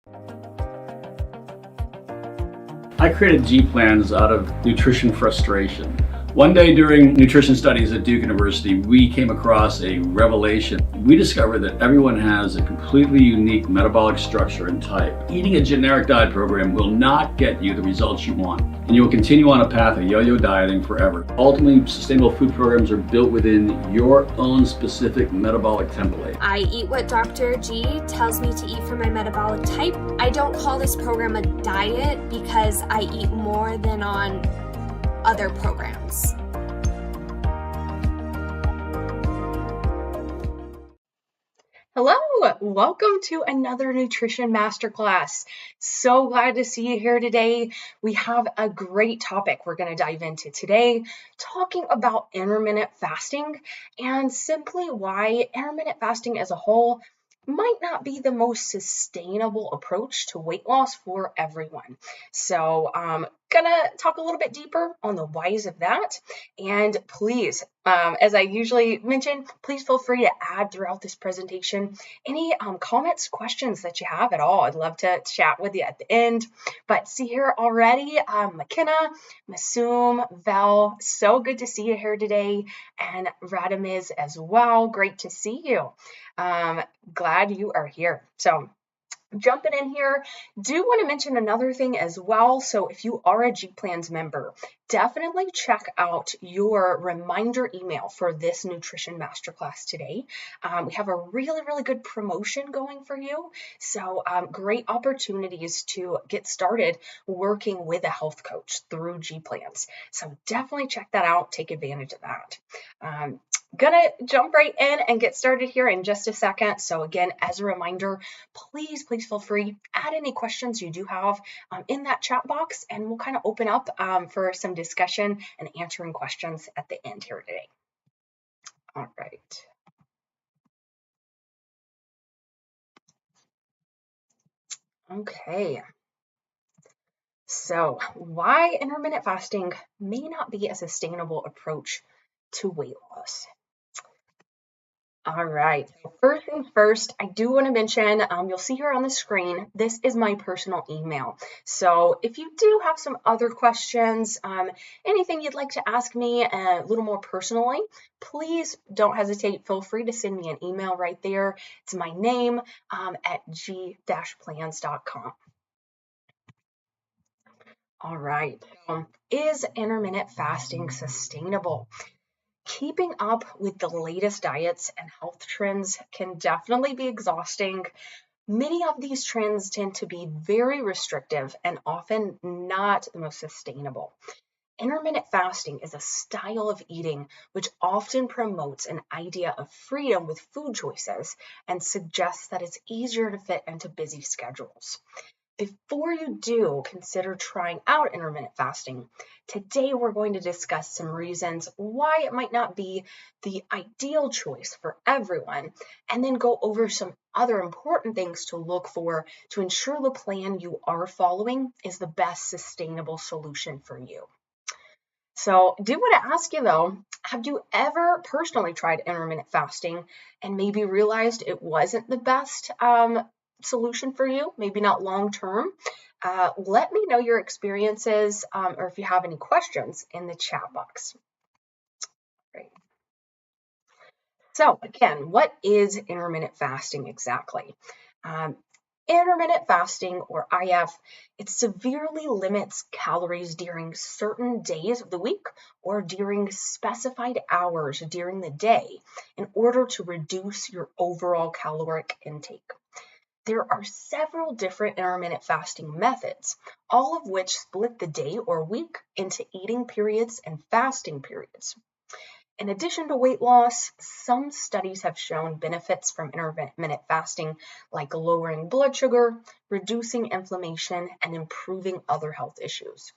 I created G plans out of nutrition frustration. One day during nutrition studies at Duke University, we came across a revelation. We discovered that everyone has a completely unique metabolic structure and type. Eating a generic diet program will not get you the results you want, and you will continue on a path of yo-yo dieting forever. Ultimately, sustainable food programs are built within your own specific metabolic template. I eat what Dr. G tells me to eat for my metabolic type. I don't call this program a diet because I eat more than on other programs. Hello, welcome to another nutrition masterclass. So glad to see you here today. We have a great topic we're going to dive into today, talking about intermittent fasting and simply why intermittent fasting as a whole might not be the most sustainable approach to weight loss for everyone. So gonna talk a little bit deeper on the whys of that. And please, as I usually mention, please feel free to add throughout this presentation any comments, questions that you have at all. I'd love to chat with you at the end. But see here already, McKenna, Masoom, Vel, so good to see you here today. And Radamiz as well, great to see you. Glad you are here. So jumping in here, do want to mention another thing as well. So if you are a G Plans member, definitely check out your reminder email for this nutrition masterclass today. We have a really good promotion going for you. So great opportunities to get started working with a health coach through G Plans. So definitely check that out. Take advantage of that. Gonna jump right in and get started here in just a second. So again, as a reminder, please feel free, add any questions you do have in that chat box, and we'll kind of open up for some discussion and answering questions at the end here today. All right. Okay. So why intermittent fasting may not be a sustainable approach to weight loss. All right, first things first, I do want to mention, you'll see here on the screen, this is my personal email. So if you do have some other questions, anything you'd like to ask me a little more personally, please don't hesitate. Feel free to send me an email right there. It's my name at g-plans.com. All right, is intermittent fasting sustainable? Keeping up with the latest diets and health trends can definitely be exhausting. Many of these trends tend to be very restrictive and often not the most sustainable. Intermittent fasting is a style of eating which often promotes an idea of freedom with food choices and suggests that it's easier to fit into busy schedules. Before you do consider trying out intermittent fasting, today we're going to discuss some reasons why it might not be the ideal choice for everyone, and then go over some other important things to look for to ensure the plan you are following is the best sustainable solution for you. So I do want to ask you though, have you ever personally tried intermittent fasting and maybe realized it wasn't the best solution for you, maybe not long term? Let me know your experiences or if you have any questions in the chat box. Great. So again, what is intermittent fasting exactly? Intermittent fasting, or IF, it severely limits calories during certain days of the week or during specified hours during the day in order to reduce your overall caloric intake. There are several different intermittent fasting methods, all of which split the day or week into eating periods and fasting periods. In addition to weight loss, some studies have shown benefits from intermittent fasting, like lowering blood sugar, reducing inflammation, and improving other health issues.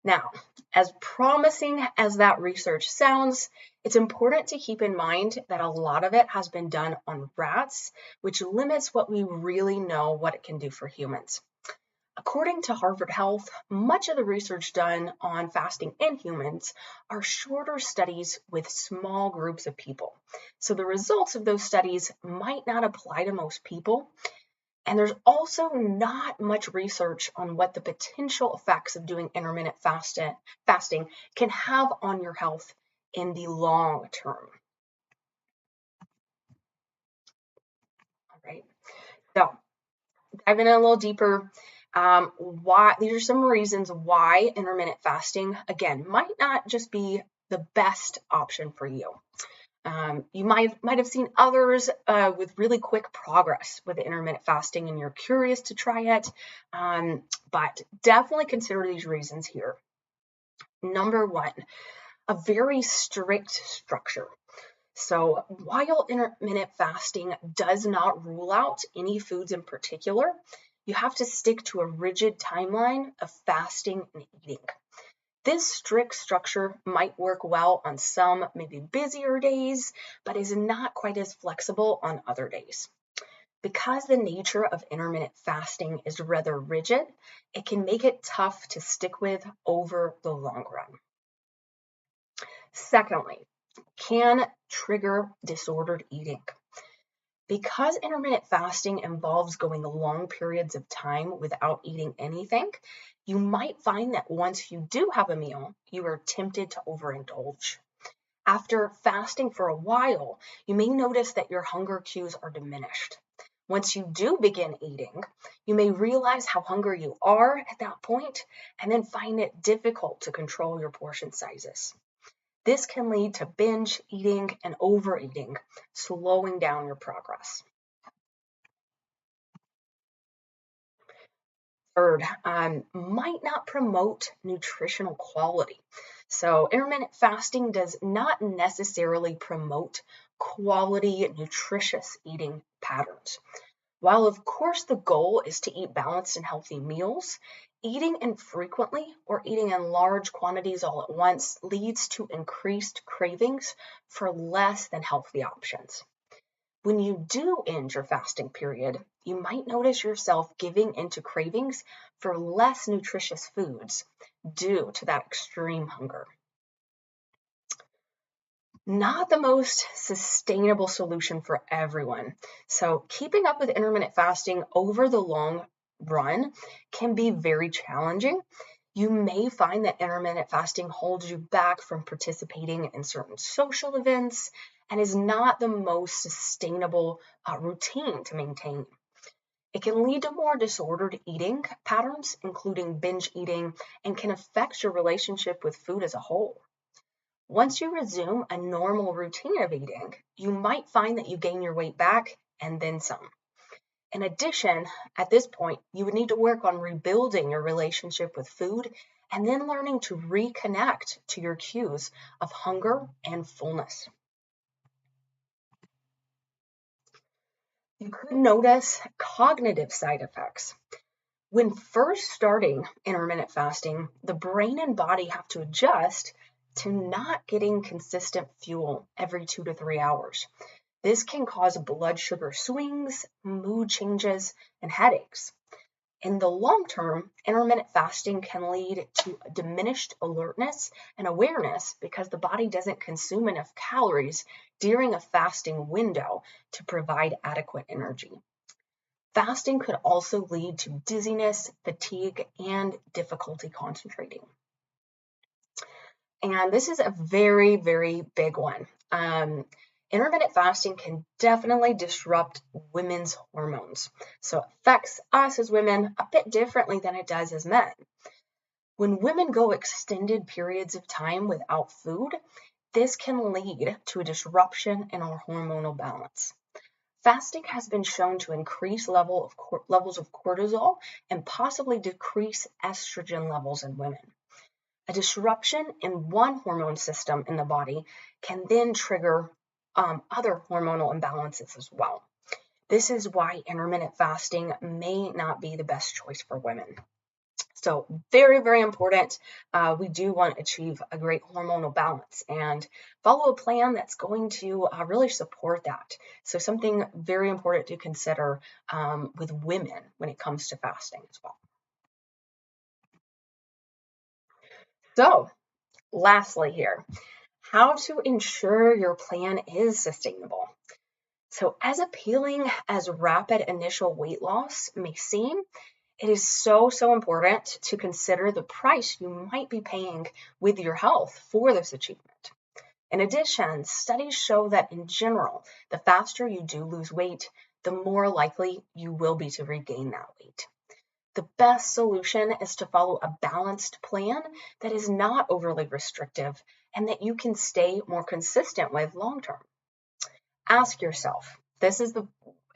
Now, as promising as that research sounds, it's important to keep in mind that a lot of it has been done on rats, which limits what we really know what it can do for humans. According to Harvard Health, much of the research done on fasting in humans are shorter studies with small groups of people. So the results of those studies might not apply to most people. And there's also not much research on what the potential effects of doing intermittent fasting can have on your health in the long term. All right, so diving in a little deeper, why these are some reasons why intermittent fasting, again, might not just be the best option for you. You might have seen others with really quick progress with intermittent fasting, and you're curious to try it, but definitely consider these reasons here. Number one, a very strict structure. So while intermittent fasting does not rule out any foods in particular, you have to stick to a rigid timeline of fasting and eating. This strict structure might work well on some maybe busier days, but is not quite as flexible on other days. Because the nature of intermittent fasting is rather rigid, it can make it tough to stick with over the long run. Secondly, can trigger disordered eating. Because intermittent fasting involves going long periods of time without eating anything, you might find that once you do have a meal, you are tempted to overindulge. After fasting for a while, you may notice that your hunger cues are diminished. Once you do begin eating, you may realize how hungry you are at that point and then find it difficult to control your portion sizes. This can lead to binge eating and overeating, slowing down your progress. Third, might not promote nutritional quality. So intermittent fasting does not necessarily promote quality, nutritious eating patterns. While of course the goal is to eat balanced and healthy meals, eating infrequently or eating in large quantities all at once leads to increased cravings for less than healthy options. When you do end your fasting period, you might notice yourself giving into cravings for less nutritious foods due to that extreme hunger. Not the most sustainable solution for everyone. So keeping up with intermittent fasting over the long run can be very challenging. You may find that intermittent fasting holds you back from participating in certain social events and is not the most sustainable routine to maintain. It can lead to more disordered eating patterns, including binge eating, and can affect your relationship with food as a whole. Once you resume a normal routine of eating, you might find that you gain your weight back and then some. In addition, at this point, you would need to work on rebuilding your relationship with food and then learning to reconnect to your cues of hunger and fullness. You could notice cognitive side effects. When first starting intermittent fasting, the brain and body have to adjust to not getting consistent fuel every 2 to 3 hours. This can cause blood sugar swings, mood changes, and headaches. In the long term, intermittent fasting can lead to diminished alertness and awareness because the body doesn't consume enough calories during a fasting window to provide adequate energy. Fasting could also lead to dizziness, fatigue, and difficulty concentrating. And this is a very, very big one. Intermittent fasting can definitely disrupt women's hormones. So it affects us as women a bit differently than it does as men. When women go extended periods of time without food, this can lead to a disruption in our hormonal balance. Fasting has been shown to increase levels of cortisol and possibly decrease estrogen levels in women. A disruption in one hormone system in the body can then trigger other hormonal imbalances as well. This is why intermittent fasting may not be the best choice for women. So very, very important. We do want to achieve a great hormonal balance and follow a plan that's going to really support that. So something very important to consider with women when it comes to fasting as well. So lastly here, how to ensure your plan is sustainable. So as appealing as rapid initial weight loss may seem, it is so important to consider the price you might be paying with your health for this achievement. In addition, studies show that in general, the faster you do lose weight, the more likely you will be to regain that weight. The best solution is to follow a balanced plan that is not overly restrictive and that you can stay more consistent with long term. Ask yourself, this is the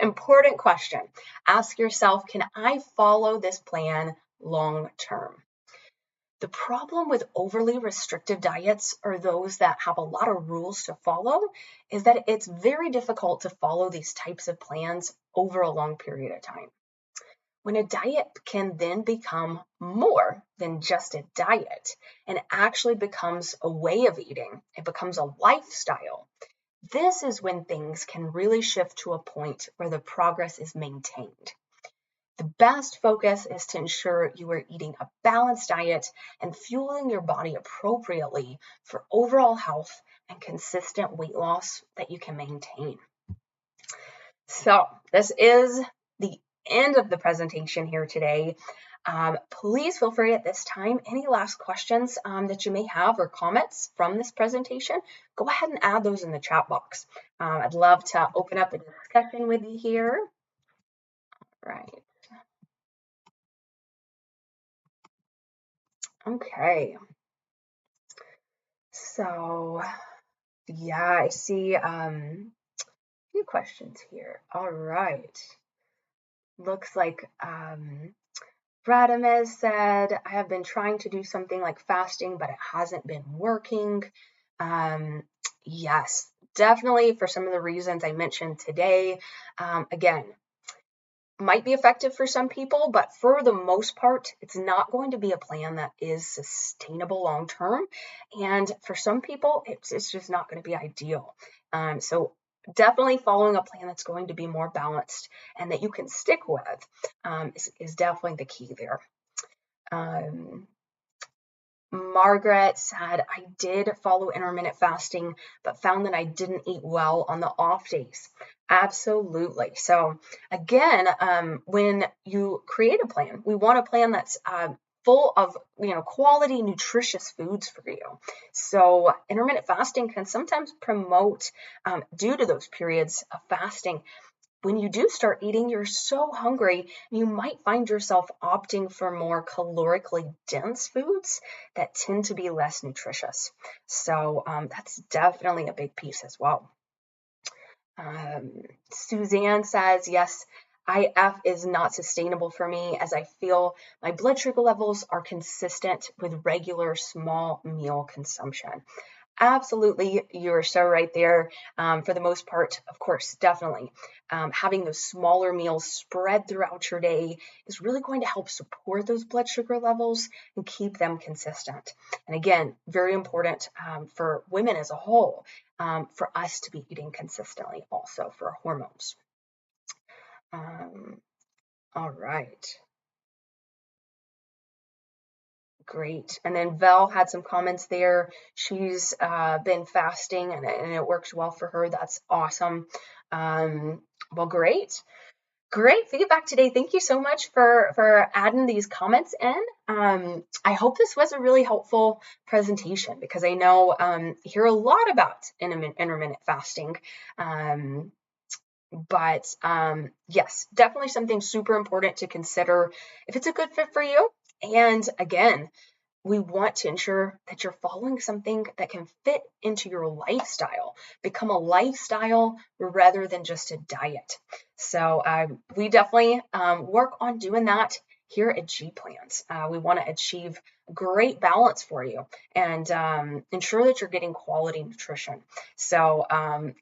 important question. Ask yourself, can I follow this plan long term? The problem with overly restrictive diets, or those that have a lot of rules to follow, is that it's very difficult to follow these types of plans over a long period of time. When a diet can then become more than just a diet and actually becomes a way of eating, it becomes a lifestyle, this is when things can really shift to a point where the progress is maintained. The best focus is to ensure you are eating a balanced diet and fueling your body appropriately for overall health and consistent weight loss that you can maintain. So this is the end of the presentation here today. Please feel free at this time, any last questions that you may have or comments from this presentation, go ahead and add those in the chat box. I'd love to open up a discussion with you here. All right. Okay. So, yeah, I see a few questions here. All right. Looks like Radamez said, I have been trying to do something like fasting, but it hasn't been working. Yes, definitely for some of the reasons I mentioned today. Again, might be effective for some people, but for the most part, it's not going to be a plan that is sustainable long term. And for some people, it's just not going to be ideal. So definitely following a plan that's going to be more balanced and that you can stick with is definitely the key there. Margaret said, I did follow intermittent fasting, but found that I didn't eat well on the off days. Absolutely. So again, when you create a plan, we want a plan that's full of quality, nutritious foods for you. So intermittent fasting can sometimes promote, due to those periods of fasting, when you do start eating, you're so hungry, you might find yourself opting for more calorically dense foods that tend to be less nutritious. So that's definitely a big piece as well. Suzanne says, yes, IF is not sustainable for me as I feel my blood sugar levels are consistent with regular small meal consumption. Absolutely, you're so right there. For the most part, of course, definitely. Having those smaller meals spread throughout your day is really going to help support those blood sugar levels and keep them consistent. And again, very important for women as a whole, for us to be eating consistently also for our hormones. All right. Great. And then Val had some comments there. She's been fasting and it works well for her. That's awesome. Well, great. Great feedback today. Thank you so much for adding these comments in. I hope this was a really helpful presentation because I know you hear a lot about intermittent fasting. But yes, definitely something super important to consider if it's a good fit for you. And again, we want to ensure that you're following something that can fit into your lifestyle, become a lifestyle rather than just a diet. So we definitely work on doing that here at G Plans. We want to achieve great balance for you and ensure that you're getting quality nutrition. So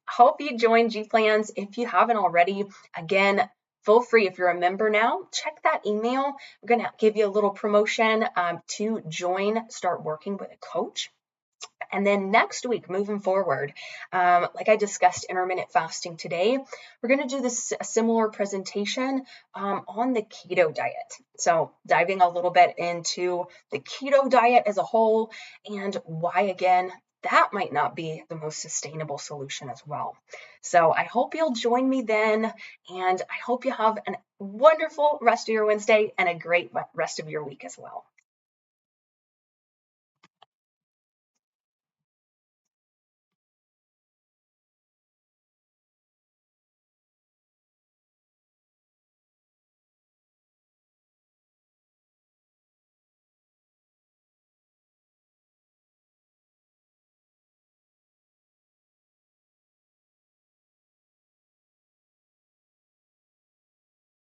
hope you join G Plans. If you haven't already, again, feel free, if you're a member now, check that email. We're going to give you a little promotion to join, start working with a coach. And then next week, moving forward, like I discussed intermittent fasting today, we're going to do this a similar presentation on the keto diet. So diving a little bit into the keto diet as a whole and why, again, that might not be the most sustainable solution as well. So I hope you'll join me then, and I hope you have a wonderful rest of your Wednesday and a great rest of your week as well.